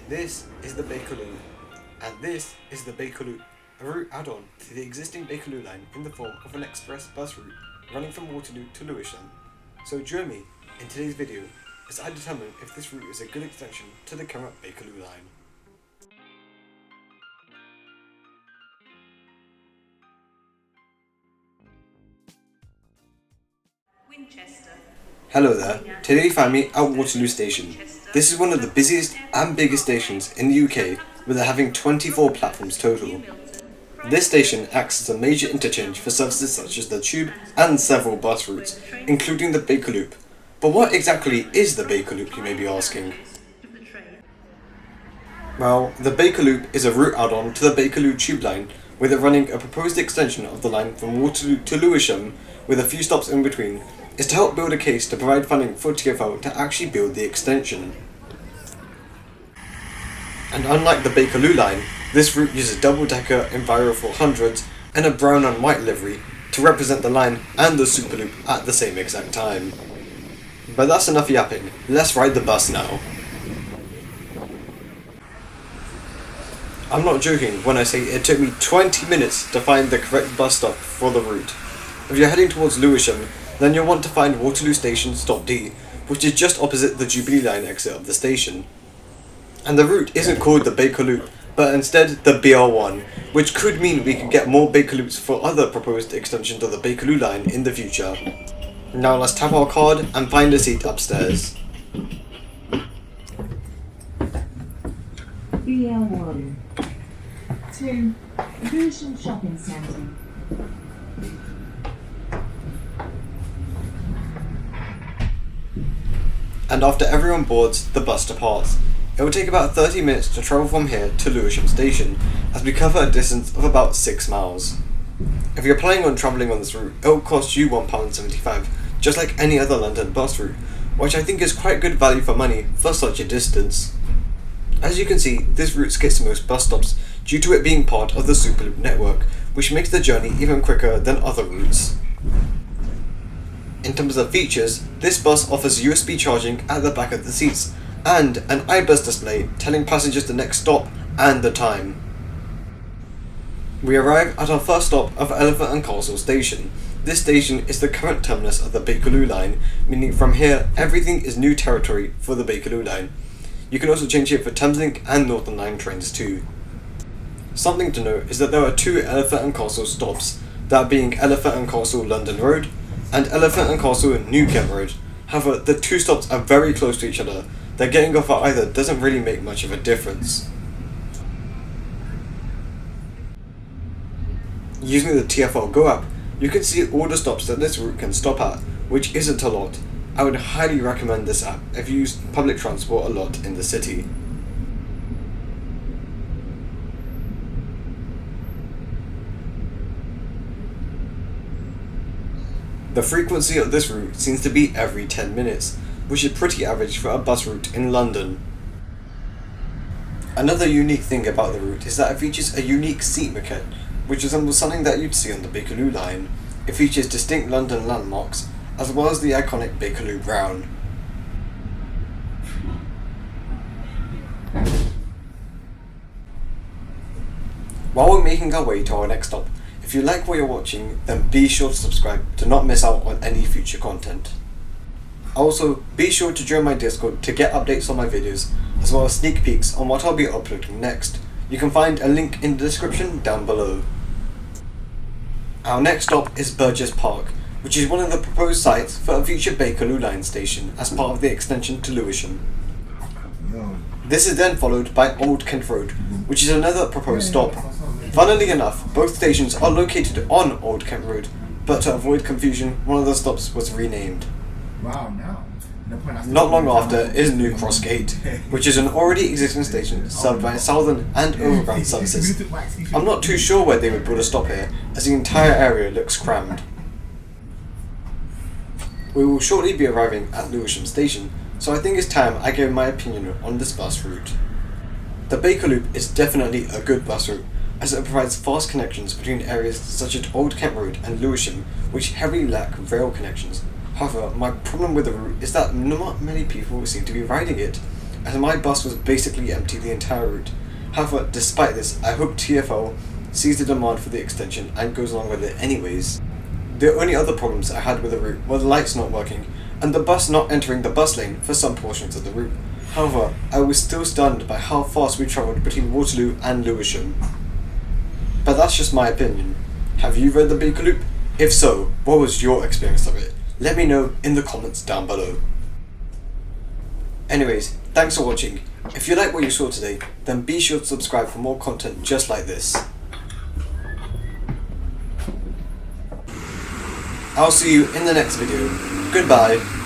This is the Bakerloo, and this is the Bakerloop, a route add-on to the existing Bakerloo line in the form of an express bus route running from Waterloo to Lewisham. So join me in today's video as I determine if this route is a good extension to the current Bakerloo line. Hello there, today you find me at Waterloo Station. This is one of the busiest and biggest stations in the UK, with it having 24 platforms total. This station acts as a major interchange for services such as the Tube and several bus routes, including the Bakerloop. But what exactly is the Bakerloop, you may be asking? Well, the Bakerloop is a route add-on to the Bakerloo tube line, with it running a proposed extension of the line from Waterloo to Lewisham, with a few stops in between, is to help build a case to provide funding for TfL to actually build the extension. And unlike the Bakerloo line, this route uses double-decker Enviro 400s and a brown and white livery to represent the line and the Superloop at the same exact time. But that's enough yapping, let's ride the bus now. I'm not joking when I say it took me 20 minutes to find the correct bus stop for the route. If you're heading towards Lewisham, then you'll want to find Waterloo Station stop D, which is just opposite the Jubilee line exit of the station. And the route isn't called the Bakerloop, but instead the BR1, which could mean we could get more Bakerloops for other proposed extensions of the Bakerloo line in the future. Now let's tap our card and find a seat upstairs. BL1 to Lewisham Shopping Centre. And after everyone boards, the bus departs. It will take about 30 minutes to travel from here to Lewisham Station, as we cover a distance of about 6 miles. If you're planning on travelling on this route, it will cost you £1.75, just like any other London bus route, which I think is quite good value for money for such a distance. As you can see, this route skips most bus stops due to it being part of the Superloop network, which makes the journey even quicker than other routes. In terms of features, this bus offers USB charging at the back of the seats and an iBus display telling passengers the next stop and the time. We arrive at our first stop of Elephant and Castle Station. This station is the current terminus of the Bakerloo line, meaning from here everything is new territory for the Bakerloo line. You can also change here for Thameslink and Northern Line trains too. Something to note is that there are two Elephant and Castle stops, that being Elephant and Castle London Road and Elephant and Castle New Kent Road. However, the two stops are very close to each other, that getting off at either doesn't really make much of a difference. Using the TfL Go app, you can see all the stops that this route can stop at, which isn't a lot. I would highly recommend this app if you use public transport a lot in the city. The frequency of this route seems to be every 10 minutes, which is pretty average for a bus route in London. Another unique thing about the route is that it features a unique seat maquette, which resembles something that you'd see on the Bakerloo line. It features distinct London landmarks, as well as the iconic Bakerloo Brown. While we're making our way to our next stop, if you like what you're watching, then be sure to subscribe to not miss out on any future content. Also, be sure to join my Discord to get updates on my videos, as well as sneak peeks on what I'll be uploading next. You can find a link in the description down below. Our next stop is Burgess Park, which is one of the proposed sites for a future Bakerloo line station as part of the extension to Lewisham. This is then followed by Old Kent Road, which is another proposed stop. Funnily enough, both stations are located on Old Kent Road, but to avoid confusion, one of the stops was renamed. Not long after is New Cross Gate, which is an already existing station served by Southern and Overground services. I'm not too sure where they would build a stop here, as the entire area looks crammed. We will shortly be arriving at Lewisham Station, so I think it's time I give my opinion on this bus route. The Bakerloop is definitely a good bus route, as it provides fast connections between areas such as Old Kent Road and Lewisham, which heavily lack rail connections. However, my problem with the route is that not many people seem to be riding it. as my bus was basically empty the entire route. However, despite this, I hope TfL sees the demand for the extension and goes along with it anyways. The only other problems I had with the route were the lights not working and the bus not entering the bus lane for some portions of the route. However, I was still stunned by how fast we travelled between Waterloo and Lewisham. But that's just my opinion. Have you read the Bakerloop? If so, what was your experience of it? Let me know in the comments down below. Anyways, thanks for watching. If you like what you saw today, then be sure to subscribe for more content just like this. I'll see you in the next video. Goodbye.